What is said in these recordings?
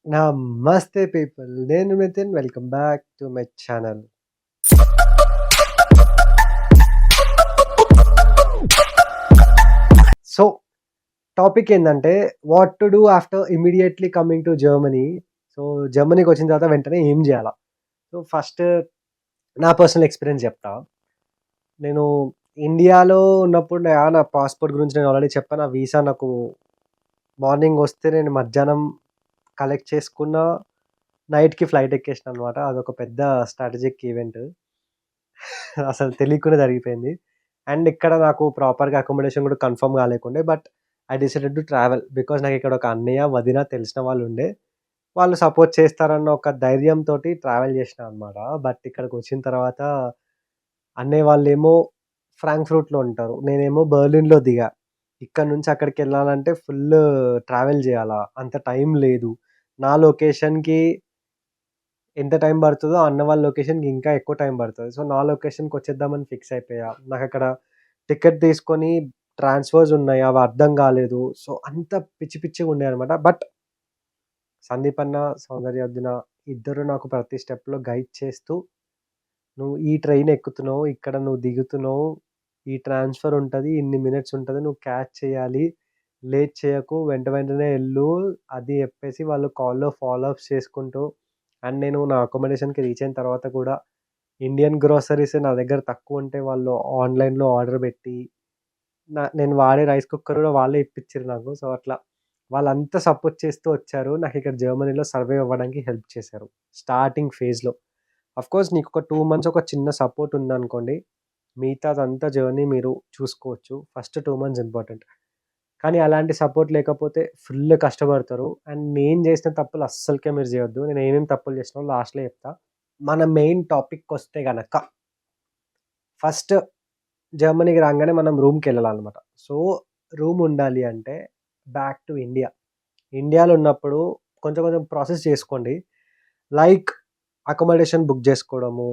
నమస్తే పీపుల్. నేను Nitin. Welcome back to my channel. So, topic ఏందంటే what to do after immediately coming to Germany. So, జర్మనీకొచ్చిన తర్వాత వెంటనే ఏం జేయాలా? సో, ఫస్ట్ నా పర్సనల్ ఎక్స్‌పీరియన్స్ జెప్తా. నేను ఇండియాలో ఉన్నప్పుడు నా పాస్‌పోర్ట్ గురించి నేను ఆల్రెడీ చెప్పా. నా వీసా నాకు మార్నింగ్ వస్తే నేను మధ్యాహ్నం కలెక్ట్ చేసుకున్న, నైట్‌కి ఫ్లైట్ ఎక్కేసినాననమాట. అదొక పెద్ద స్ట్రాటజిక్ ఈవెంట్. అసలు తెలియకుండా జరిగిపోయింది. అండ్ ఇక్కడ నాకు ప్రాపర్‌గా అకామిడేషన్ గూడా కన్ఫర్మ్ గాలేకుండే. But I decided to travel. Because నాకిక్కడ ఒక అన్నయ్య, వదిన తెలిసిన వాళ్ళుండే. వాళ్ళు సపోర్ట్ చేస్తారన్న ఒక ధైర్యంతోటి ట్రావెల్ చేసినా అనమాట. బట్ ఇక్కడికొచ్చిన తర్వాత అన్నయ్య వాళ్ళేమో ఫ్రాంక్‌ఫ్రూట్‌లో ఉంటారు. నేనేమో బెర్లిన్‌లో దిగా. ఇక్కడి నుంచి అక్కడికెళ్ళాలంటే ఫుల్లు ట్రావెల్ జేయాలా. అంత టైం లేదు. నా లొకేషన్‌కి ఎంత టైం పడతదో అన్న వాళ్ళ లొకేషన్‌కి ఇంకా ఎక్కువ టైం పడతది. సో, నా లొకేషన్‌కొచ్చేద్దామని ఫిక్స్ అయిపోయా. నాకక్కడ టికెట్ తీసుకొని ట్రాన్స్‌ఫర్స్ ఉన్నాయి. అవి అర్థం కాలేదు. సో, అంత పిచ్చి పిచ్చిగుండేయనమాట. బట్ సందీప్ అన్న, సౌందర్యవదిన ఇద్దరు నాకు ప్రతి స్టెప్‌లో గైడ్ చేస్తూ, "నువ్వు ఈ ట్రైన్ ఎక్కుతున్నావు. ఇక్కడ నువ్వు దిగుతున్నావు. ఈ ట్రాన్స్‌ఫర్ ఉంటది. ఇన్ని మినిట్స్ ఉంటది. నువ్వు క్యాచ్ చేయాలి. లేట్ చేయకు. వెంటనే ఎళ్ళు" అది చెప్పేసి వాళ్ళు కాల్‌లో ఫాలో అప్స్ చేసుకుంటూ అండ్ నేను నా అకామిడేషన్‌కి రీచ్ అయిన తర్వాత కూడా ఇండియన్ గ్రోసరీస్ నా దగ్గర తక్కువుంటే వాళ్ళు ఆన్‌లైన్‌లో ఆర్డర్ పెట్టి, నేను వాడే రైస్ కుక్కర్ కూడా వాళ్ళే ఇప్పిచ్చిర్రు నాకు. సో, అట్లా వాళ్ళంతా సపోర్ట్ చేస్తూ వచ్చారు. నాకిక్కడ జర్మనీలో సర్వైవ్ అవ్వడానికి హెల్ప్ చేశారు. స్టార్టింగ్ ఫేజ్‌లో. ఆఫ్‌కోర్స్ నీకొక 2 మంత్స్ ఒక చిన్న సపోర్ట్ ఉందనుకోండి. మిగతాదంతా జర్నీ మీరు చూసుకోవచ్చు. First 2 months important. కానీ అలాంటి సపోర్ట్ లేకపోతే ఫుల్ కష్టపడతారు. అండ్ నేను చేసిన తప్పులు అస్సలకే మీరు చేయొద్దు. నేను ఏమేమి తప్పులు చేసినానో లాస్ట్‌లో చెప్తా. మన మెయిన్ టాపిక్‌కొస్తే గనక ఫస్ట్ జర్మనీకి రాంగానే మనం రూమ్‌కెళ్ళాలనమాట. సో, రూమ్ ఉండాలి అంటే బ్యాక్ టు ఇండియా. ఇండియాలో ఉన్నప్పుడు కొంచెం కొంచెం ప్రాసెస్ చేసుకోండి. లైక్ అకామిడేషన్ బుక్ జేసుకోవడము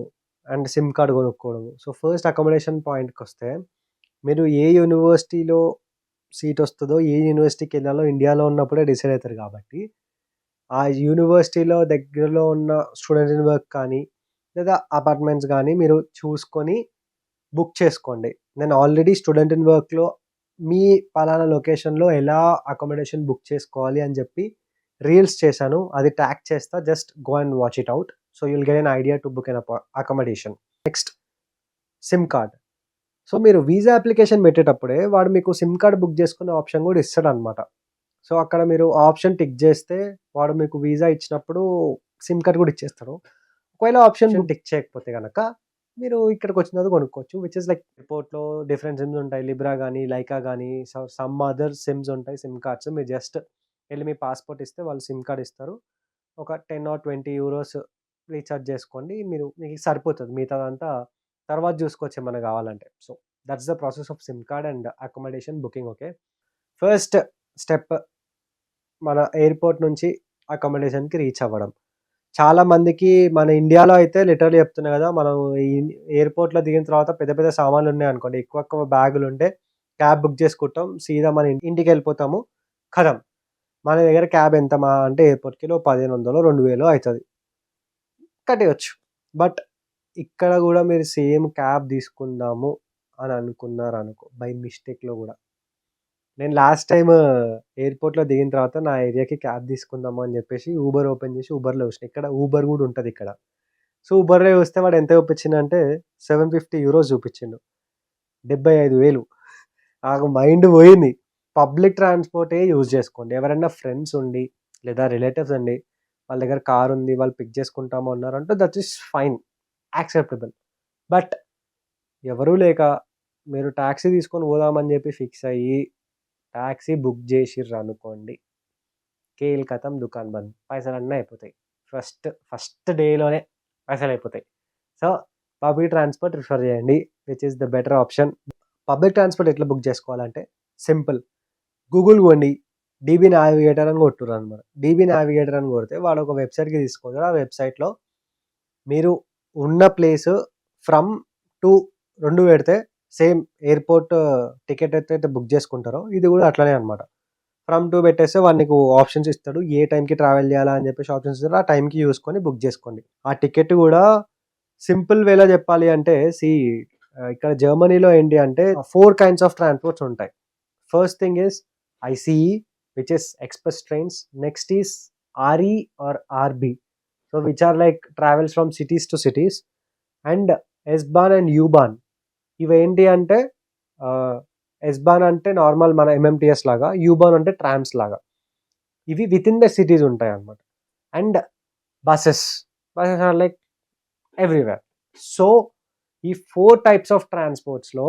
అండ్ సిమ్ కార్డ్ కొనుక్కోవడము. సో, ఫస్ట్ అకామిడేషన్ పాయింట్‌కొస్తే మీరు ఏ యూనివర్సిటీలో సీటొస్తదో, ఏ యూనివర్సిటీకెళ్ళాలో ఇండియాలో ఉన్నప్పుడే డిసైడ్ అయితారు కాబట్టి, ఆ యూనివర్సిటీలో దగ్గరలో ఉన్న స్టూడెంట్ ఇన్ వర్క్ కానీ, లేదా అపార్ట్మెంట్స్ గానీ మీరు చూసుకొని బుక్ చేసుకోండి. నేను ఆల్రెడీ స్టూడెంట్ ఇన్ వర్క్‌లో మీ పలానా లొకేషన్‌లో ఎలా అకామిడేషన్ బుక్ చేసుకోవాలి అని జెప్పి రీల్స్ చేశాను. అది ట్యాగ్ చేస్తా. Just go and watch it out. So, you will get an idea to book an accommodation. Next SIM card. So, మీరు వీసా అప్లికేషన్ పెట్టేటప్పుడే వాడు మీకు సిమ్ కార్డ్ బుక్ చేసుకునే ఆప్షన్ గూడా ఇస్తాడనమాట. సో, అక్కడ మీరు ఆప్షన్ టిక్ జేస్తే వాడు మీకు వీసా ఇచ్చినప్పుడు సిమ్ కార్డ్ గూడా ఇచ్చేస్తాడు. ఒకవేళ ఆప్షన్ టిక్ చేయకపోతే గనక మీరు ఇక్కడికొచ్చిన తర్వాత కొనుక్కోవచ్చు. విచ్ ఇస్ లైక్ ఎయిర్‌పోర్ట్‌లో డిఫరెంట్ సిమ్స్ ఉంటాయి. లిబ్రా గానీ, లైకా గానీ, సమ్ అదర్ సిమ్స్ ఉంటాయి. సిమ్ కార్డ్స్ మీరు జస్ట్ ఎళ్లి మీ పాస్‌పోర్ట్ ఇస్తే వాళ్ళు సిమ్ కార్డ్ ఇస్తారు. ఒక 10 ఆర్ 20 యూరోస్ రీచార్జ్ చేసుకోండి. మీకు సరిపోతది. మిగతాదంతా తర్వాత జూసుకోవచ్చు ఏమన్నా గావాలంటే. So, that's the process of sim card and accommodation booking. Okay. First step మన ఎయిర్‌పోర్ట్ నుంచి అకామిడేషన్‌కి రీచ్ అవ్వడం. చాలా మందికి మన ఇండియాలో అయితే లిటరల్లీ చెప్తున్నా గదా! మనం ఈ ఎయిర్‌పోర్ట్‌లో దిగిన తర్వాత పెద్ద పెద్ద సామాన్లున్నాయనుకోండి, ఎక్కువ ఎక్కువ బ్యాగులుంటే క్యాబ్ బుక్ చేసుకుంటాం. సీదా మన ఇంటికెళ్ళిపోతాము. ఖతం. మన దగ్గర క్యాబ్ ఎంత మహా అంటే ఎయిర్‌పోర్ట్‌కెళ్ళి ఓ 1500 2000 అయితది. కట్టేయొచ్చు. బట్ ఇక్కడ గూడా మీరు సేమ్ క్యాబ్ తీసుకుందాము అని అనుకున్నారనుకో బై మిస్టేక్‌లో గూడా నేను లాస్ట్ టైమ్ ఎయిర్‌పోర్ట్‌లో దిగిన తర్వాత నా ఏరియాకి క్యాబ్ తీసుకుందాము అని జెప్పేసి ఊబర్ ఓపెన్ జేసి ఊబర్‌లో చూసిన. ఇక్కడ ఊబర్ గూడా ఉంటదిక్కడ. సో, ఊబర్‌లో చూస్తే వాడు ఎంత చూపించిండంటే €750 చూపించిండు. 75,000 నాకు మైండ్ పోయింది. పబ్లిక్ ట్రాన్స్‌పోర్టే యూజ్ చేసుకోండి. ఎవరైనా ఫ్రెండ్స్ ఉండి లేదా రిలేటివ్స్ అండి, వాళ్ళ దగ్గర కార్ ఉంది. వాళ్ళు పిక్ చేసుకుంటాము అన్నారంటే that is fine. Acceptable. But ఎవరు లేక మీరు టాక్సీ తీసుకొని పోదామని జెప్పి ఫిక్స్ అయ్యి టాక్సీ బుక్ జేసిర్రనుకోండి. కేల్ ఖతం దుకాన్ బంద్. పైసలన్నీ అయిపోతాయి. ఫస్ట్ డేలోనే పైసలయిపోతాయి. సో, పబ్లిక్ ట్రాన్స్‌పోర్ట్ ప్రిఫర్ చేయండి. Which is the better option. Public transport ఎట్లా బుక్ చేసుకోవాలంటే సింపుల్. గూగుల్ పోండి. డీబీ నావిగేటర్ అని కొట్టుర్రనమాట. డీబీ నావిగేటర్ అని కొడితే వాడు ఒక వెబ్‌సైట్‌కి తీసుకుపోతాడు. ఆ వెబ్‌సైట్‌లో మీరు ఉన్న ప్లేసు ఫ్రమ్ టు 2 పెడితే సేమ్ ఎయిర్‌పోర్ట్ టికెట్ ఎట్లయితే బుక్ చేసుకుంటారో ఇది గూడా అట్లనే అనమాట. ఫ్రమ్ టు పెట్టేస్తే వాడు నీకు ఆప్షన్స్ ఇస్తాడు. ఏ టైంకి ట్రావెల్ చేయాలా అని చెప్పేసి ఆప్షన్స్ ఇస్తాడు. ఆ టైంకి చూసుకొని బుక్ చేసుకోండి. ఆ టికెట్ కూడా సింపుల్ వేలో చెప్పాలి అంటే ఇక్కడ జర్మనీలో ఏంటి అంటే 4 కైండ్స్ ఆఫ్ ట్రాన్స్‌పోర్ట్స్ ఉంటాయి. First thing is ICE which is express trains. Next is RE R RB. So which are like travels from cities to cities. And S Bahn and U Bahn. ఇవేంటి అంటే ఎస్-బాన్ అంటే నార్మల్ మన ఎంఎంటీఎస్ లాగా. యూ-బాన్ అంటే trams లాగా. ఇవి within the cities ఉంటాయన్నమాట. And buses. Buses are like everywhere. So ఈ 4 టైప్స్ ఆఫ్ ట్రాన్స్‌పోర్ట్స్‌లో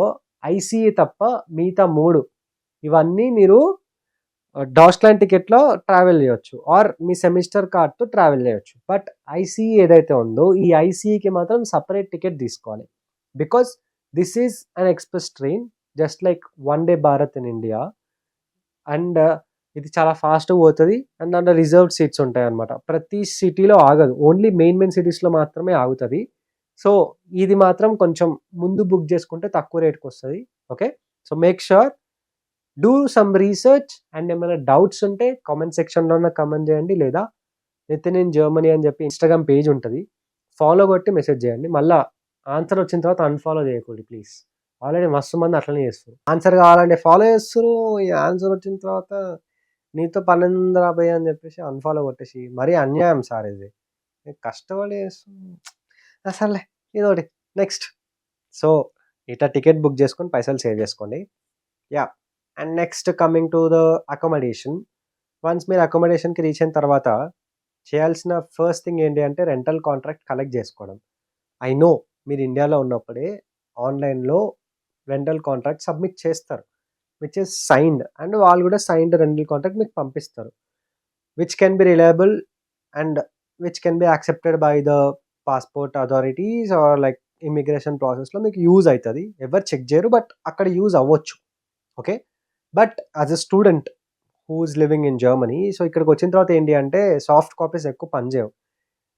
ఐసీఈ తప్ప మిగతా 3 ఇవన్నీ మీరు డాచ్‌లాండ్ టికెట్‌లో ట్రావెల్ చేయొచ్చు. ఆర్ మీ సెమిస్టర్ కార్డ్‌తో ట్రావెల్ చేయొచ్చు. బట్ ఐసీఈ ఏదైతే ఉందో ఈ ఐసీఈకి మాత్రం సెపరేట్ టికెట్ తీసుకోవాలి. Because this is an express train just like Vande Bharat in India. And ఇది చాలా ఫాస్ట్‌గా పోతది. అండ్ దాంట్లో రిజర్వ్డ్ సీట్స్ ఉంటాయన్నమాట. ప్రతి సిటీలో ఆగదు. ఓన్లీ మెయిన్ సిటీస్‌లో మాత్రమే ఆగుతది. సో ఇది మాత్రం కొంచెం ముందు బుక్ చేసుకుంటే తక్కువ రేట్‌కొస్తది. Okay. So make sure do some research. And ఏమైనా డౌట్స్ ఉంటే కామెంట్ సెక్షన్‌లోనే కామెంట్ చేయండి. లేదా నితిన్ ఇన్ జర్మనీ అని చెప్పి ఇన్‌స్టాగ్రామ్ పేజ్ ఉంటది. ఫాలో కొట్టి మెసేజ్ చేయండి. మళ్ళా ఆన్సర్ వచ్చిన తర్వాత అన్‌ఫాలో చేయకూడదు ప్లీజ్. ఆల్రెడీ మస్తు మంది అట్లనే చేస్తుర్రు. ఆన్సర్ కావాలంటే ఫాలో చేస్తుర్రు. ఈ ఆన్సర్ వచ్చిన తర్వాత నీతో పనేందిరా బయ్ అని చెప్పేసి అన్‌ఫాలో కొట్టేసి మరీ అన్యాయం సార్ ఇది. నేను కష్టపడి సర్లే ఏదోకటి నెక్స్ట్. సో ఇట్లా టికెట్ బుక్ చేసుకొని పైసలు సేవ్ చేసుకోండి. Yeah! And next coming to the accommodation. Once మీరు అకామోడేషన్‌కి రీచ్ అయిన తర్వాత చేయాల్సిన ఫస్ట్ థింగ్ ఏంటి అంటే రెంటల్ కాంట్రాక్ట్ కలెక్ట్ చేసుకోవడం. ఐ నో మీరు ఇండియాలో ఉన్నప్పుడే ఆన్‌లైన్‌లో రెంటల్ కాంట్రాక్ట్ సబ్మిట్ చేస్తారు. Which is signed. అండ్ వాళ్ళు కూడా సైన్డ్ రెంటల్ కాంట్రాక్ట్ మీకు పంపిస్తారు. Which can be reliable and which can be accepted by the passport authorities or like immigration ప్రాసెస్‌లో మీకు యూజ్ అయితది. ఎవరు చెక్ చేయరు. బట్ అక్కడ యూజ్ అవ్వచ్చు. Okay. But as a student who is living in Germany, so ఇక్కడికొచ్చిన తర్వాత ఏంటి అంటే సాఫ్ట్ కాపీస్ ఎక్కువ పనిచేయవు.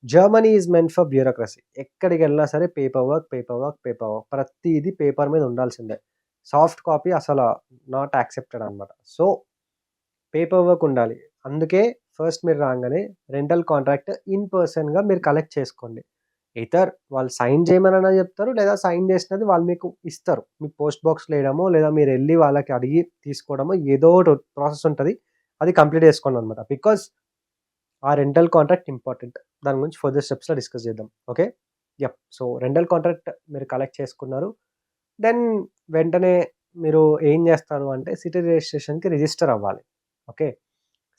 Germany is meant for bureaucracy. ఎక్కడికెళ్ళినా సరే paper work, paper work, paper work. ప్రతీది పేపర్ మీద ఉండాల్సిందే. సాఫ్ట్ కాపీ అసల నాట్ యాక్సెప్టెడ్ అనమాట. సో పేపర్ వర్క్ ఉండాలి. అందుకే ఫస్ట్ మీరు రాంగానే రెంటల్ కాంట్రాక్ట్ ఇన్ పర్సన్‌గా మీరు కలెక్ట్ చేసుకోండి. ఎయిదర్ వాళ్ళు సైన్ చేయమనైనా చెప్తారు. లేదా సైన్ చేసినది వాళ్ళు మీకు ఇస్తారు. మీ పోస్ట్ బాక్స్‌లో ఎయడమో, లేదా మీరెళ్లి వాళ్ళకి అడిగి తీసుకోవడమో ఏదో ఒకటి ప్రాసెస్ ఉంటది. అది కంప్లీట్ చేసుకోండనమాట. బికాజ్ ఆ రెంటల్ కాంట్రాక్ట్ ఇంపార్టెంట్. దాని గురించి ఫర్దర్ స్టెప్స్‌లో డిస్కస్ చేద్దాం. Okay. Yup. So rental contract మీరు కలెక్ట్ చేసుకున్నారు. దెన్ వెంటనే మీరు ఏం చేస్తారు అంటే సిటీ రిజిస్ట్రేషన్‌కి రిజిస్టర్ అవ్వాలి. ఓకే.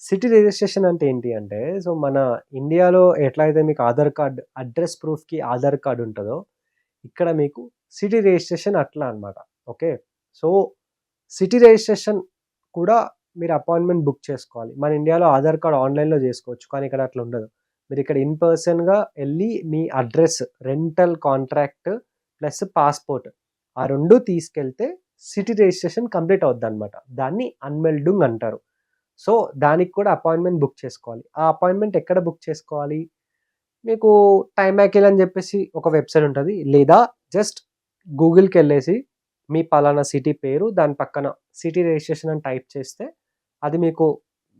సిటీ రిజిస్ట్రేషన్ అంటే ఏంటి అంటే, సో మన ఇండియాలో ఎట్లా అయితే మీకు ఆధార్ కార్డ్ అడ్రెస్ ప్రూఫ్‌కి ఆధార్ కార్డ్ ఉంటదో, ఇక్కడ మీకు సిటీ రిజిస్ట్రేషన్ అట్లా అనమాట. ఓకే. సో సిటీ రిజిస్ట్రేషన్ కూడా మీరు అపాయింట్‌మెంట్ బుక్ చేసుకోవాలి. మన ఇండియాలో ఆధార్ కార్డ్ ఆన్‌లైన్‌లో చేసుకోవచ్చు. కానీ ఇక్కడ అట్లా ఉండదు. మీరు ఇక్కడ ఇన్ పర్సన్‌గా ఎళ్లి మీ address, rental contract plus passport ఆ 2 తీసుకెళ్తే సిటీ రిజిస్ట్రేషన్ కంప్లీట్ అవుద్దనమాట. దాన్ని అన్‌మెల్డుంగ్ అంటారు. సో దానికి కూడా అపాయింట్‌మెంట్ బుక్ చేసుకోవాలి. ఆ అపాయింట్‌మెంట్ ఎక్కడ బుక్ చేసుకోవాలి? మీకు టైమాకిల్ అని చెప్పేసి ఒక వెబ్‌సైట్ ఉంటది. లేదా జస్ట్ గూగుల్‌కెళ్ళేసి మీ పలానా సిటీ పేరు, దాని పక్కన సిటీ రిజిస్ట్రేషన్ అని టైప్ చేస్తే అది మీకు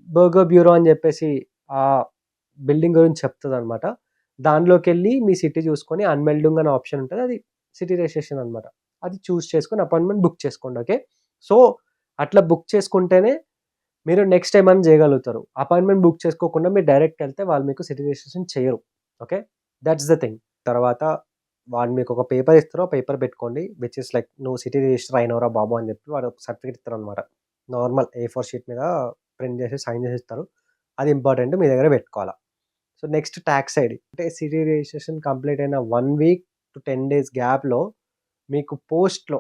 బర్గర్ బ్యూరో అని చెప్పేసి ఆ బిల్డింగ్ గురించి చెప్తదనమాట. దానిలోకెళ్ళి మీ సిటీ చూసుకొని అన్‌మెల్డుంగ్ అనే ఆప్షన్ ఉంటది. అది సిటీ రిజిస్ట్రేషన్ అనమాట. అది చూజ్ చేసుకొని అపాయింట్‌మెంట్ బుక్ చేసుకోండి. ఓకే. సో అట్లా బుక్ చేసుకుంటేనే మీరు నెక్స్ట్ ఏమన్నా చేయగలుగుతారు. అపాయింట్‌మెంట్ బుక్ చేసుకోకుండా మీరు డైరెక్ట్ ఎళ్తే వాళ్ళు మీకు సిటీ రిజిస్ట్రేషన్ చేయరు. ఓకే. That's the thing. తర్వాత వాళ్ళు మీకొక పేపర్ ఇస్తారు. ఆ పేపర్ పెట్టుకోండి. విచ్ ఈస్ లైక్ నువ్వు సిటీ రిజిస్టర్ అయినవురా బాబు అని చెప్పి వాడు ఒక సర్టిఫికేట్ ఇస్తారనమాట. నార్మల్ ఏ4 షీట్ మీద ప్రింట్ చేసి సైన్ చేసి ఇస్తారు. అది ఇంపార్టెంట్ మీ దగ్గర పెట్టుకోవాలా. So next talks ID. అంటే సిటీ రిజిస్ట్రేషన్ కంప్లీట్ అయిన 1 వీక్ టు 10 డేస్ గ్యాప్‌లో మీకు పోస్ట్‌లో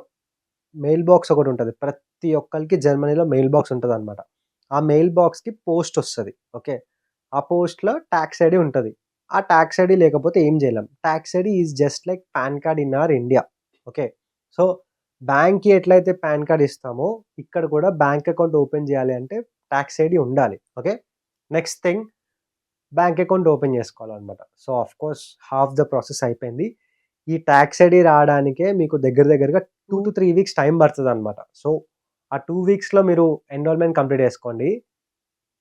మెయిల్ బాక్స్ ఒకటుంటది. ప్రతి ఒక్కళ్ళకి జర్మనీలో మెయిల్ బాక్స్ ఉంటదనమాట. ఆ మెయిల్ బాక్స్‌కి పోస్ట్ ఒస్తది. ఓకే. ఆ పోస్ట్‌లో టాక్స్ ఐడీ ఉంటది. ఆ టాక్స్ ఐడీ లేకపోతే ఏం చేయలేం. Talks ID is just like pan card in our India. Okay. So బ్యాంక్‌కి ఎట్లయితే పాన్ కార్డ్ ఇస్తామో, ఇక్కడ కూడా బ్యాంక్ అకౌంట్ ఓపెన్ చేయాలి అంటే టాక్స్ ఐడీ ఉండాలి. Okay. Next thing bank account open చేసుకోవాలనమాట. So of course half the process అయిపోయింది. ఈ టాక్స్ ఐడీ రావడానికే మీకు దగ్గరగా 2-3 వీక్స్ టైం పడతదనమాట. సో ఆ 2 వీక్స్‌లో మీరు ఎన్రోల్‌మెంట్ కంప్లీట్ చేసుకోండి.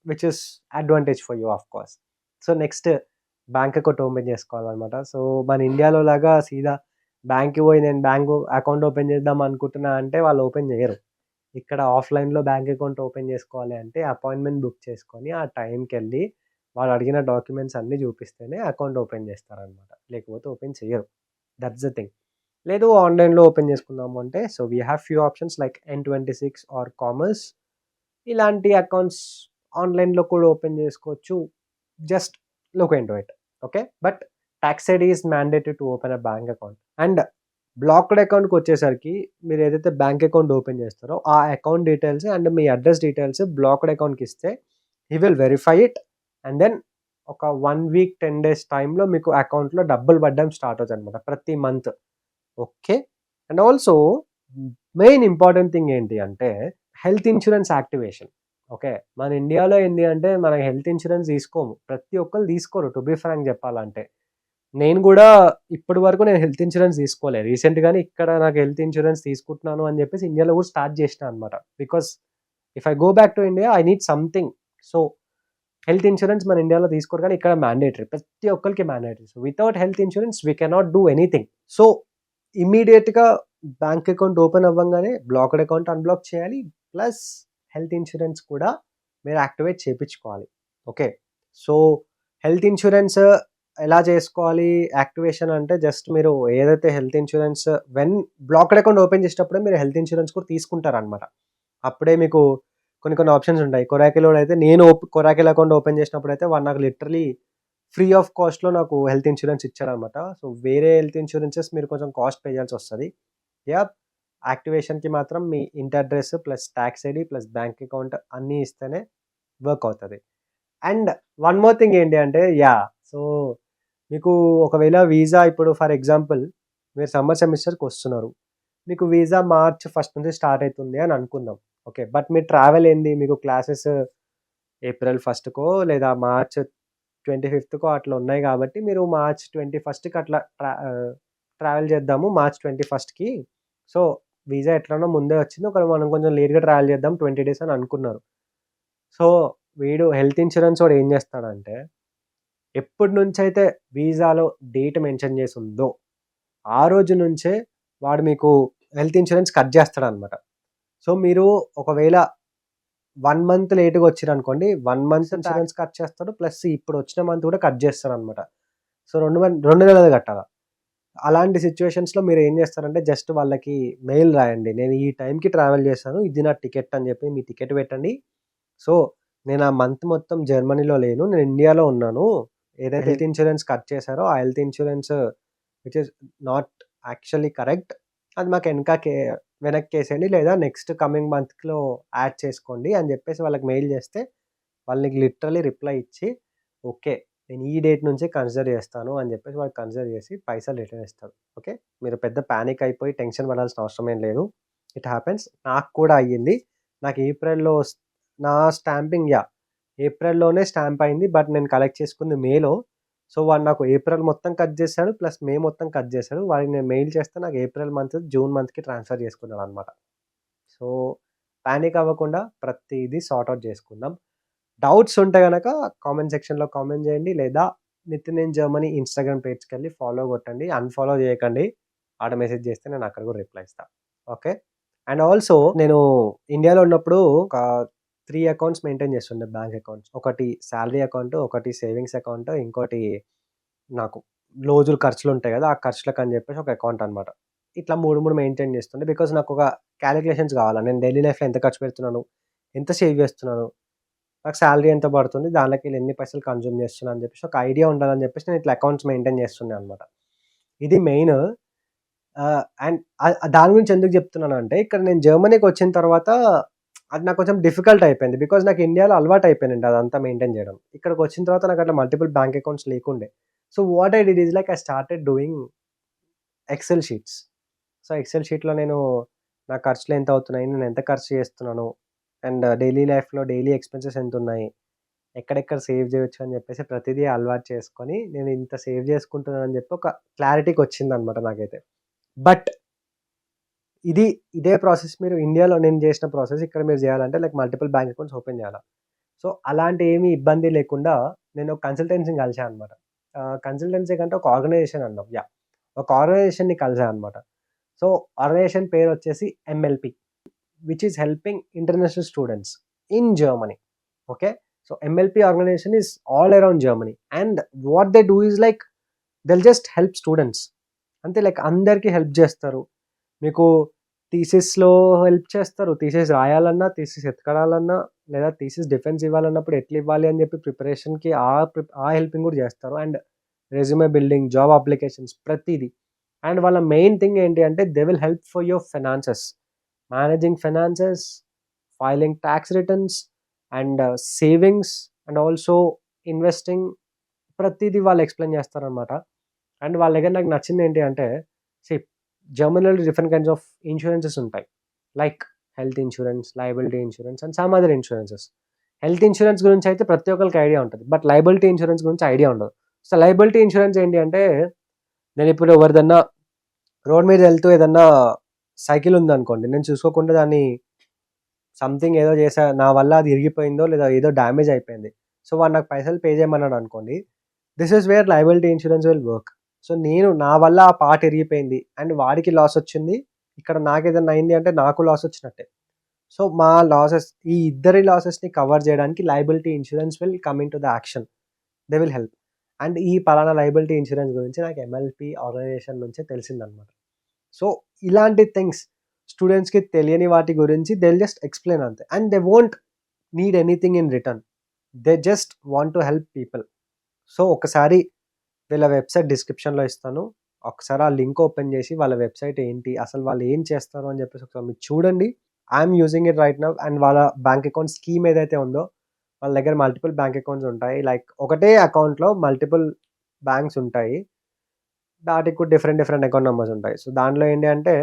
Which is advantage for you of course. So next bank account open చేసుకోవాలన్నమాట. సో మన ఇండియాలో లాగా సీదా బ్యాంక్‌కి పోయి నేను బ్యాంకు అకౌంట్ ఓపెన్ చేద్దాం అనుకుంటున్నా అంటే వాళ్ళు ఓపెన్ చేయరు. ఇక్కడ ఆఫ్‌లైన్‌లో బ్యాంక్ అకౌంట్ ఓపెన్ చేసుకోవాలి అంటే అపాయింట్‌మెంట్ బుక్ చేసుకొని ఆ టైంకెళ్ళి వాళ్ళు అడిగిన డాక్యుమెంట్స్ అన్నీ చూపిస్తేనే అకౌంట్ ఓపెన్ చేస్తారనమాట. లేకపోతే ఓపెన్ చెయ్యరు. That's the thing. లేదు ఆన్‌లైన్‌లో ఓపెన్ చేసుకుందాము అంటే so we have few options like N26 or Commerz. ఇలాంటి అకౌంట్స్ ఆన్‌లైన్‌లో కూడా ఓపెన్ చేసుకోవచ్చు. Just look into it. Okay. But tax ID is mandatory to open a bank account. And blocked అకౌంట్‌కొచ్చేసరికి మీరేదైతే బ్యాంక్ అకౌంట్ ఓపెన్ చేస్తారో ఆ account details and మీ address details blocked అకౌంట్‌కిస్తే he will verify it and then ఒక 1 week 10 days టైమ్‌లో మీకు అకౌంట్‌లో డబ్బులు పడడం స్టార్ట్ అవుతాయన్నమాట ప్రతి month. Okay. And also main important thing ఏంటి అంటే హెల్త్ ఇన్స్యూరెన్స్ యాక్టివేషన్. ఓకే. మన ఇండియాలో ఏంది అంటే మనం హెల్త్ ఇన్స్యూరెన్స్ తీసుకోము. ప్రతి ఒక్కళ్ళు తీసుకోరు టు బీ ఫ్రాంక్ చెప్పాలంటే. నేను గూడా ఇప్పటి వరకు నేను హెల్త్ ఇన్స్యూరెన్స్ తీసుకోలే. రీసెంట్‌గానే ఇక్కడ నాకు హెల్త్ ఇన్స్యూరెన్స్ తీసుకుంటున్నాను అని చెప్పేసి ఇండియాలో కూడా స్టార్ట్ చేసినా అనమాట. Because if I go back to India I need something. So health insurance మన ఇండియాలో తీసుకోరు కానీ ఇక్కడ మ్యాండేటరీ. ప్రతి ఒక్కరికి mandatory. So without health insurance we cannot do anything. So ఇమ్మీడియేట్‌గా బ్యాంక్ అకౌంట్ ఓపెన్ అవ్వంగానే బ్లాక్డ్ అకౌంట్ అన్‌బ్లాక్ చేయాలి. ప్లస్ హెల్త్ ఇన్స్యూరెన్స్ కూడా మీరు యాక్టివేట్ చేపించుకోవాలి. ఓకే. సో హెల్త్ ఇన్స్యూరెన్స్ ఎలా చేసుకోవాలి యాక్టివేషన్ అంటే జస్ట్ మీరు ఏదైతే health insurance when blocked account open చేసేటప్పుడే మీరు హెల్త్ ఇన్స్యూరెన్స్ కూడా తీసుకుంటారనమాట. అప్పుడే మీకు కొన్ని కొన్ని ఆప్షన్స్ ఉంటాయి. కొరాకిలో అయితే నేను కొరాకిల్ అకౌంట్ ఓపెన్ చేసినప్పుడైతే వాడు నాకు లిటరల్లీ ఫ్రీ ఆఫ్ కాస్ట్‌లో నాకు హెల్త్ ఇన్స్యూరెన్స్ ఇచ్చాడనమాట. సో వేరే హెల్త్ ఇన్స్యూరెన్సెస్ మీరు కొంచెం కాస్ట్ పే చేయాల్సొస్తది. యాహ్! యాక్టివేషన్‌కి మాత్రం మీ ఇంటి address plus talks ID plus bank account అన్నీ ఇస్తేనే వర్క్ అవుతది. అండ్ వన్ మోర్ థింగ్ ఏంటి అంటే సో మీకు ఒకవేళ వీసా ఇప్పుడు ఫర్ ఎగ్జాంపుల్ మీరు సమ్మర్ సెమిస్టర్‌కొస్తున్నారు. మీకు వీసా మార్చ్ 1 నుంచి స్టార్ట్ అయితుంది అని అనుకుందాం. ఓకే. బట్ మీ ట్రావెల్ ఏంది మీకు క్లాసెస్ ఏప్రిల్ 1కో లేదా మార్చ్ 25కో అట్లా ఉన్నాయి కాబట్టి మీరు మార్చ్ 21కి అట్లా ట్రావెల్ చేద్దాము మార్చ్ 21కి. సో వీసా ఎట్లనో ముందే వచ్చింది. మనం కొంచెం లేట్‌గా ట్రావెల్ చేద్దాం 20 డేస్ అని అనుకున్నారు. సో వీడు హెల్త్ ఇన్స్యూరెన్స్ వాడు ఏం చేస్తాడంటే ఎప్పటి నుంచైతే వీసాలో డేట్ మెన్షన్ చేసి ఉందో ఆ రోజు నుంచే వాడు మీకు హెల్త్ ఇన్స్యూరెన్స్ కట్ చేస్తాడనమాట. సో మీరు ఒకవేళ 1 మంత్ లేట్‌గా వచ్చిరనుకోండి 1 మంత్ ఇన్స్యూరెన్స్ కట్ చేస్తాడు. ప్లస్ ఇప్పుడు వచ్చిన మంత్ కూడా కట్ చేస్తాడనమాట. సో 2 నెలలు కట్టాల. అలాంటి సిట్యుయేషన్స్‌లో మీరు ఏం చేస్తారంటే జస్ట్ వాళ్ళకి మెయిల్ రాయండి. నేను ఈ టైంకి ట్రావెల్ చేశాను. ఇది నా టికెట్ అని చెప్పి మీ టికెట్ పెట్టండి. సో నేను ఆ మంత్ మొత్తం జర్మనీలో లేను. నేను ఇండియాలో ఉన్నాను. ఏదైతే హెల్త్ ఇన్స్యూరెన్స్ కట్ చేశారో ఆ health insurance which is not actually correct. అది మాకు వెనక్కేసేయండి లేదా నెక్స్ట్ కమింగ్ మంత్‌లో యాడ్ చేసుకోండి అని చెప్పేసి వాళ్ళకి మెయిల్ చేస్తే వాళ్ళు నీకు లిటరల్లీ రిప్లై ఇచ్చి ఓకే. నేను ఈ డేట్ నుంచే కన్సిడర్ చేస్తాను అని చెప్పేసి వాళ్ళు కన్సిడర్ చేసి పైసలు రిటర్న్ ఇస్తారు. ఓకే. మీరు పెద్ద పానిక్ అయిపోయి టెన్షన్ పడాల్సిన అవసరం ఏం లేదు. It happens. నాకు కూడా అయ్యింది. నాకు ఏప్రిల్‌లో నా స్టాంపింగ్ ఏప్రిల్‌లోనే స్టాంప్ అయింది. బట్ నేను కలెక్ట్ చేసుకుంది మేలో. సో వాడు నాకు ఏప్రిల్ మొత్తం కట్ చేశాడు. ప్లస్ మే మొత్తం కట్ చేశాడు. వాడికి నేను మెయిల్ చేస్తే నాకు ఏప్రిల్ మంత్, జూన్ మంత్‌కి ట్రాన్స్‌ఫర్ చేసుకున్నాడనమాట. సో పానిక్ అవ్వకుండా ప్రతీదీ సార్ట్ ఔట్ చేసుకుందాం. డౌట్స్ ఉంటే గనక కామెంట్ సెక్షన్‌లో కామెంట్ చేయండి. లేదా నితిన్ ఇన్ జర్మనీ ఇన్‌స్టాగ్రామ్ పేజ్‌కెళ్ళి ఫాలో కొట్టండి. అన్‌ఫాలో చేయకండి. ఆడ మెసేజ్ చేస్తే నేను అక్కడ కూడా రిప్లై ఇస్తా. ఓకే. అండ్ ఆల్సో నేను ఇండియాలో ఉన్నప్పుడు ఒక 3 అకౌంట్స్ మెయింటైన్ చేస్తుండే బ్యాంక్ అకౌంట్స్. ఒకటి సాలరీ అకౌంట్, ఒకటి సేవింగ్స్ అకౌంట్, ఇంకోటి నాకు రోజులు ఖర్చులుంటాయి గదా! ఆ ఖర్చులకని జెప్పేసి ఒక అకౌంట్ అనమాట. ఇట్లా 3 మెయింటైన్ చేస్తుండే. బికాజ్ నాకొక కాలిక్యులేషన్స్ గావాల. నేను డైలీ లైఫ్‌లో ఎంత ఖర్చు పెడుతున్నాను? ఎంత సేవ్ చేస్తున్నాను? నాకు సాలరీ ఎంత పడుతుంది? దాంట్లోకెళ్ళి ఎన్ని పైసలు కన్జ్యూమ్ చేస్తున్నా అని జెప్పేసి ఒక ఐడియా ఉండాలని జెప్పేసి నేను ఇట్లా అకౌంట్స్ మెయింటైన్ చేస్తుండే అనమాట. ఇది మెయిన్. అండ్ దాని గురించి ఎందుకు చెప్తున్నానంటే ఇక్కడ నేను జర్మనీకొచ్చిన తర్వాత అది నాకు కొంచెం డిఫికల్ట్ అయిపోయింది. బికాజ్ నాకు ఇండియాలో అలవాటయిపోయానండి అదంతా మెయింటైన్ చేయడం. ఇక్కడికొచ్చిన తర్వాత నాకు అట్లా మల్టిపుల్ బ్యాంక్ అకౌంట్స్ లేకుండే. So what I did is like I started doing Excel sheets. So Excel షీట్‌లో నేను నా ఖర్చులు ఎంత అవుతున్నాయి? నేను ఎంత ఖర్చు చేస్తున్నాను? అండ్ డైలీ లైఫ్‌లో డైలీ ఎక్స్‌పెన్సెస్ ఎంతున్నాయి? ఎక్కడెక్కడ సేవ్ చేయొచ్చు అని చెప్పేసి ప్రతిదీ అలవాటు చేసుకొని నేను ఇంత సేవ్ చేసుకుంటున్నానని చెప్పి ఒక క్లారిటీకొచ్చిందనమాట నాకైతే. బట్ ఇదే ప్రాసెస్ మీరు ఇండియాలో నేను చేసిన ప్రాసెస్ ఇక్కడ మీరు చేయాలంటే like multiple bank accounts open చేయాల. సో, అలాంటి ఏమి ఇబ్బంది లేకుండా నేను ఒక కన్సల్టెన్సీని కలిసా అనమాట. కన్సల్టెన్సీ కంటే ఒక ఆర్గనైజేషన్ అందాం. యాహ్! ఒక ఆర్గనైజేషన్‌ని కలిసా అనమాట. సో, ఆర్గనైజేషన్ పేరొచ్చేసి MLP, which is helping international students in Germany. Okay. So, MLP organization is all around Germany and what they do is like they'll just help students. అంతే, like అందరికీ help జేస్తారు. మీకు థీసిస్‌లో హెల్ప్ చేస్తారు. Thesis రాయాలన్నా, thesis ఎతకడాలన్నా, లేదా thesis defence ఇవ్వాలన్నప్పుడు ఎట్లివ్వాలి అని జెప్పి ప్రిపరేషన్‌కి ఆ హెల్పింగ్ గూడా జేస్తారు. And resume building, job applications ప్రతీది. అండ్ వాళ్ళ మెయిన్ థింగ్ ఏంటి అంటే they will help for your finances. Managing finances, filing tax returns and savings and also investing ప్రతీది వాళ్ళు ఎక్స్‌ప్లెయిన్ జేస్తారనమాట. అండ్ వాళ్ళ దగ్గర నాకు నచ్చిందేంటి అంటే సీ జర్మనీలో డిఫరెంట్ కైండ్స్ ఆఫ్ ఇన్స్యూరెన్సెస్ ఉంటాయి. Like health insurance, liability insurance and some other insurances. Health insurance గురించి అయితే ప్రతి ఒక్కళ్ళకి ఐడియా ఉంటది. బట్ లయబిలిటీ ఇన్స్యూరెన్స్ గురించి ఐడియా ఉండదు. సో, లయబిలిటీ ఇన్స్యూరెన్స్ ఏంటి అంటే నేనిప్పుడు ఎవరిదన్నా రోడ్ మీద వెళ్తూ ఏదన్నా సైకిల్ ఉందనుకోండి. నేను చూసుకోకుండా దాన్ని సంథింగ్ ఏదో చేశా. నా వల్ల అది ఇరిగిపోయిందో లేదా ఏదో డ్యామేజ్ అయిపోయింది. సో, వాడు నాకు పైసలు పే చేయమన్నాడనుకోండి. This is where liability insurance will work. So, నేను నా వల్ల ఆ పార్ట్ ఇరిగిపోయింది అండ్ వాడికి లాస్ వచ్చింది. ఇక్కడ నాకేదన్నా అయింది అంటే నాకు లాస్ వచ్చినట్టే. సో, మా లాసెస్ ఈ ఇద్దరి లాసెస్‌ని కవర్ చేయడానికి liability insurance will come into the action. They will help. And ఈ పలానా లయబిలిటీ ఇన్స్యూరెన్స్ గురించి నాకు ఎంఎల్‌పి ఆర్గనైజేషన్ నుంచే తెలిసిందనమాట. సో, ఇలాంటి థింగ్స్ స్టూడెంట్స్‌కి తెలియని వాటి గురించి దే విల్ జస్ట్ ఎక్స్‌ప్లెయిన్ అంతే. And they won't need anything in return. They just want to help people. So, ఒకసారి వీళ్ళ వెబ్‌సైట్ డిస్క్రిప్షన్‌లో ఇస్తాను. ఒకసారి ఆ లింక్ ఓపెన్ చేసి వాళ్ళ వెబ్‌సైట్ ఏంటి? అసలు వాళ్ళు ఏం చేస్తారు? అని చెప్పేసి ఒకసారి మీరు చూడండి. I'm using it right now and వాళ్ళ బ్యాంక్ అకౌంట్ స్కీమ్ ఏదైతే ఉందో వాళ్ళ దగ్గర మల్టిపుల్ బ్యాంక్ అకౌంట్స్ ఉంటాయి. లైక్ ఒకటే అకౌంట్‌లో మల్టిపుల్ బ్యాంక్స్ ఉంటాయి. వాటికి కూడా డిఫరెంట్ డిఫరెంట్ అకౌంట్ నంబర్స్ ఉంటాయి. సో, దాంట్లో ఏంటి అంటే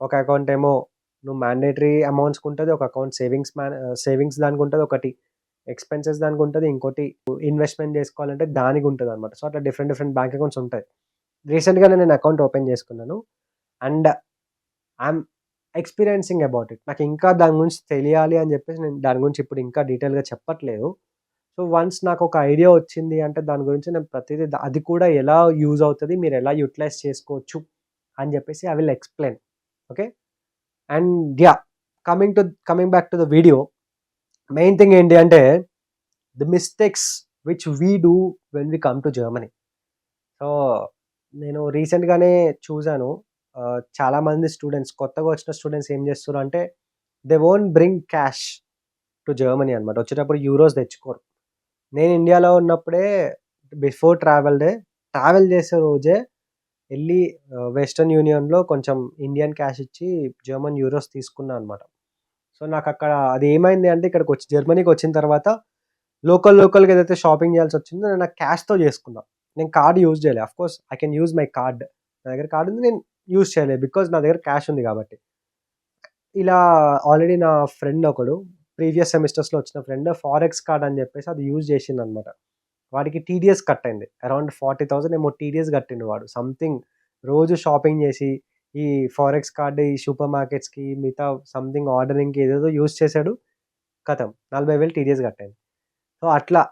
ఒక అకౌంట్ ఏమో నువ్వు మ్యాండేటరీ అమౌంట్స్‌కుంటది. ఒక అకౌంట్ సేవింగ్స్ దానికుంటది. ఒకటి ఎక్స్‌పెన్సెస్ దానికుంటది. ఇంకోటి ఇన్వెస్ట్‌మెంట్ చేసుకోవాలంటే దానికుంటదనమాట. సో, అట్లా డిఫరెంట్ డిఫరెంట్ బ్యాంక్ అకౌంట్స్ ఉంటాయి. రీసెంట్‌గానే నేను అకౌంట్ ఓపెన్ చేసుకున్నాను. And I'm experiencing about it. నాకింకా దాని గురించి తెలియాలి అని చెప్పేసి నేను దాని గురించి ఇప్పుడు ఇంకా డీటెయిల్‌గా చెప్పట్లేదు. సో, వన్స్ నాకొక ఐడియా వచ్చింది అంటే దాని గురించి నేను ప్రతీదీ అది కూడా ఎలా యూజ్ అవుతది, మీరెలా యుటిలైజ్ చేసుకోవచ్చు అని జెప్పేసి I will explain. Okay. And yeah! Coming back to the video. Main thing ఏంటి అంటే the mistakes which we do when we come to Germany. So, నేను రీసెంట్‌గానే చూసాను. చాలామంది స్టూడెంట్స్ కొత్తగా వచ్చిన స్టూడెంట్స్ ఏం జేస్తుర్రంటే they won't bring cash to Germany అనమాట. వచ్చేటప్పుడు యూరోస్ తెచ్చుకోరు. నేను ఇండియాలో ఉన్నప్పుడే బిఫోర్ ట్రావెల్ చేసే రోజే ఎళ్లి వెస్టర్న్ యూనియన్‌లో కొంచెం ఇండియన్ క్యాష్ ఇచ్చి జర్మన్ యూరోస్ తీసుకున్నా అనమాట. సో, నాకక్కడ అదేమైంది అంటే ఇక్కడికొచ్చి జర్మనీకొచ్చిన తర్వాత లోకల్‌గా ఏదైతే షాపింగ్ చేయాల్సొచ్చిందో నేను క్యాష్‌తో చేసుకున్నా. నేను కార్డ్ యూజ్ చేయలే. Of course I can use my card. నా దగ్గర కార్డ్ ఉంది. నేను యూజ్ చేయలేదు. బికాజ్ నా దగ్గర క్యాష్ ఉంది కాబట్టి. ఇలా ఆల్రెడీ నా ఫ్రెండ్ ఒకడు ప్రీవియస్ సెమిస్టర్స్‌లో వచ్చిన ఫ్రెండ్ ఫారెక్స్ కార్డ్ అని చెప్పేసి అది యూజ్ చేసిండనమాట. వాడికి టీడీఎస్ కట్టయింది. అరౌండ్ 40,000 ఏమో టీడీఎస్ కట్టిండు వాడు. సంథింగ్ రోజు షాపింగ్ చేసి, ఈ ఫారెక్స్ కార్డ్ ఈ సూపర్ మార్కెట్స్‌కి మిగతా సంథింగ్ ఆర్డరింగ్‌కి ఏదేదో యూజ్ చేసాడు. ఖతం 40,000 టీడీఎస్ కట్టయింది. సో,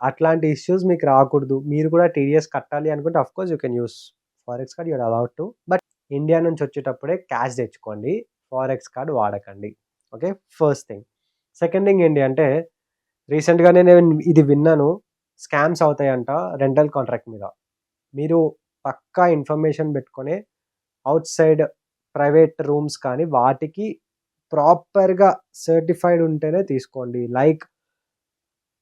అట్లాంటి ఇష్యూస్ మీకు రాకూడదు. మీరు కూడా టీడీఎస్ కట్టాలి అనుకుంటే of course you can use forex card. You are allowed to. But India నుంచి వచ్చేటప్పుడే క్యాష్ తెచ్చుకోండి. ఫారెక్స్ కార్డ్ వాడకండి. Okay. First thing. Second thing ఏంటి అంటే రీసెంట్‌గానే నేను ఇది విన్నాను. స్కామ్స్ అవుతాయంట రెంటల్ కాంట్రాక్ట్ మీద. మీరు పక్కా ఇన్ఫర్మేషన్ పెట్టుకొని ఔట్ సైడ్ ప్రైవేట్ రూమ్స్ కానీ వాటికి ప్రాపర్‌గా సర్టిఫైడ్ ఉంటేనే తీసుకోండి. లైక్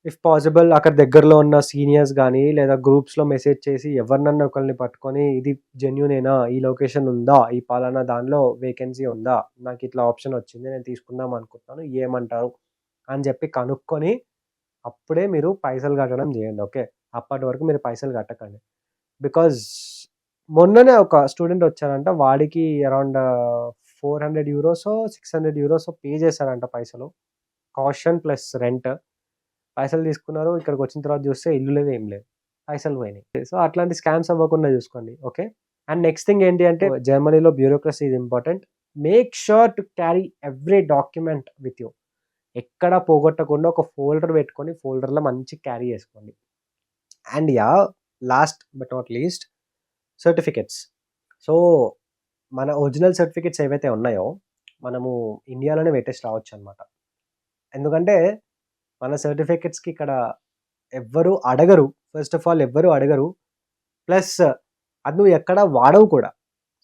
ఇఫ్ పాసిబుల్ అక్కడ దగ్గరలో ఉన్న సీనియర్స్ గానీ, లేదా గ్రూప్స్‌లో మెసేజ్ చేసి ఎవరినన్నా ఒకళ్ళని పట్టుకొని ఇది జెన్యూనేనా? ఈ లొకేషన్ ఉందా? ఈ పలానా దానిలో వేకెన్సీ ఉందా? నాకిట్లా ఆప్షన్ వచ్చింది. నేను తీసుకుందాం అనుకుంటున్నాను. ఏమంటారు? అని చెప్పి కనుక్కొని అప్పుడే మీరు పైసలు కట్టడం చేయండి. ఓకే. అప్పటి వరకు మీరు పైసలు కట్టకండి. బికాజ్ మొన్ననే ఒక స్టూడెంట్ వచ్చారంట. వాడికి అరౌండ్ 400 యూరోసో, 600 యూరోసో పే చేశారంట పైసలు. Caution plus rent. పైసలు తీసుకున్నారు. ఇక్కడికొచ్చిన తర్వాత చూస్తే ఇల్లు లేదు, ఏం లేదు. పైసలు పోయినాయి. సో, అట్లాంటి స్కామ్స్ అవ్వకుండా చూసుకోండి. ఓకే. అండ్ నెక్స్ట్ థింగ్ ఏంటి అంటే జర్మనీలో bureaucracy is important. Make sure to carry every document with you. ఎక్కడ పోగొట్టకుండా ఒక ఫోల్డర్ పెట్టుకొని ఫోల్డర్‌లో మంచిగా క్యారీ చేసుకోండి. And last but not least certificates. So, మన ఒరిజినల్ సర్టిఫికేట్స్ ఏవైతే ఉన్నాయో, మనము ఇండియాలోనే పెట్టేసి రావచ్చనమాట. ఎందుకంటే, మన సర్టిఫికేట్స్‌కి ఇక్కడ ఎవ్వరు అడగరు. ఫస్ట్ ఆఫ్ ఆల్ ఎవ్వరు అడగరు. ప్లస్ అది నువ్వు ఎక్కడ వాడవు కూడా.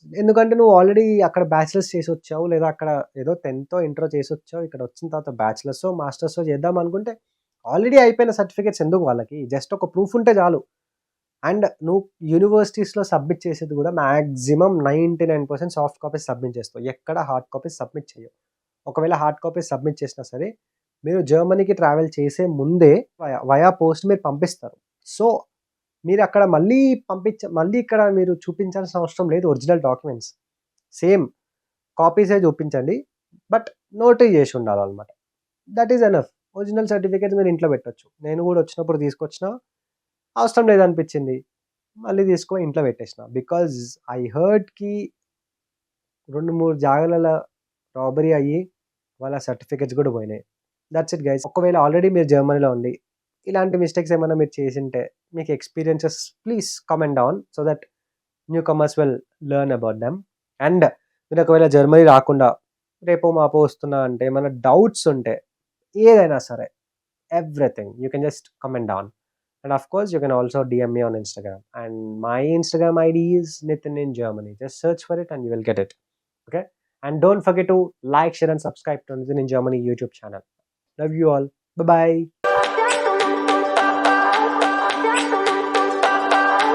ఎందుకంటే నువ్వు ఆల్రెడీ అక్కడ బ్యాచిలర్స్ చేసొచ్చావు. లేదా అక్కడ ఏదో 10థో, ఇంటరో చేసొచ్చావు. ఇక్కడొచ్చిన తర్వాత బ్యాచిలర్సో, మాస్టర్సో చేద్దామనుకుంటే ఆల్రెడీ అయిపోయిన సర్టిఫికేట్స్ ఎందుకు వాళ్ళకి? జస్ట్ ఒక ప్రూఫ్ ఉంటే చాలు. అండ్ నువ్వు యూనివర్సిటీస్‌లో సబ్మిట్ చేసేది కూడా మాక్సిమం 99% సాఫ్ట్ కాపీస్ సబ్మిట్ చేస్తావు. ఎక్కడ హార్డ్ కాపీస్ సబ్మిట్ చెయ్యవు. ఒకవేళ హార్డ్ కాపీస్ సబ్మిట్ చేసినా సరే, మీరు జర్మనీకి ట్రావెల్ చేసే ముందే వయా పోస్ట్ మీరు పంపిస్తారు. సో, మీరక్కడ మళ్ళీ ఇక్కడ మీరు చూపించాల్సిన అవసరం లేదు ఒరిజినల్ డాక్యుమెంట్స్. సేమ్ కాపీసే చూపించండి. బట్ నోటరీ చేసి ఉండాలనమాట. That is enough. Original certificates మీరు ఇంట్లో పెట్టొచ్చు. నేను కూడా వచ్చినప్పుడు తీసుకొచ్చినా, అవసరం లేదనిపించింది. మళ్ళీ తీసుకొని ఇంట్లో పెట్టేసిన. బికాజ్ ఐ హర్డ్‌కి 2, 3 జాగాలలో రాబరీ అయ్యి, వాళ్ళ సర్టిఫికేట్స్ కూడా పోయినాయి. That's it guys. ఒకవేళ ఆల్రెడీ మీరు జర్మనీలో ఉండి, ఇలాంటి మిస్టేక్స్ ఏమన్నా మీరు చేసుంటే, మీకు experiences please comment down so that new comers will learn about them. And మీరు ఒకవేళ జర్మనీ రాకుండా రేపో మాపో వస్తున్నా అంటే, ఏమన్నా డౌట్స్ ఉంటే ఏదైనా సరే, everything you can just comment down. And of course you can also DM me on Instagram, and my Instagram ID is Nitin in Germany. Just search for it and you will get it. Okay, and don't forget to like, share and subscribe to Nitin in Germany YouTube channel. Love you all. Bye bye.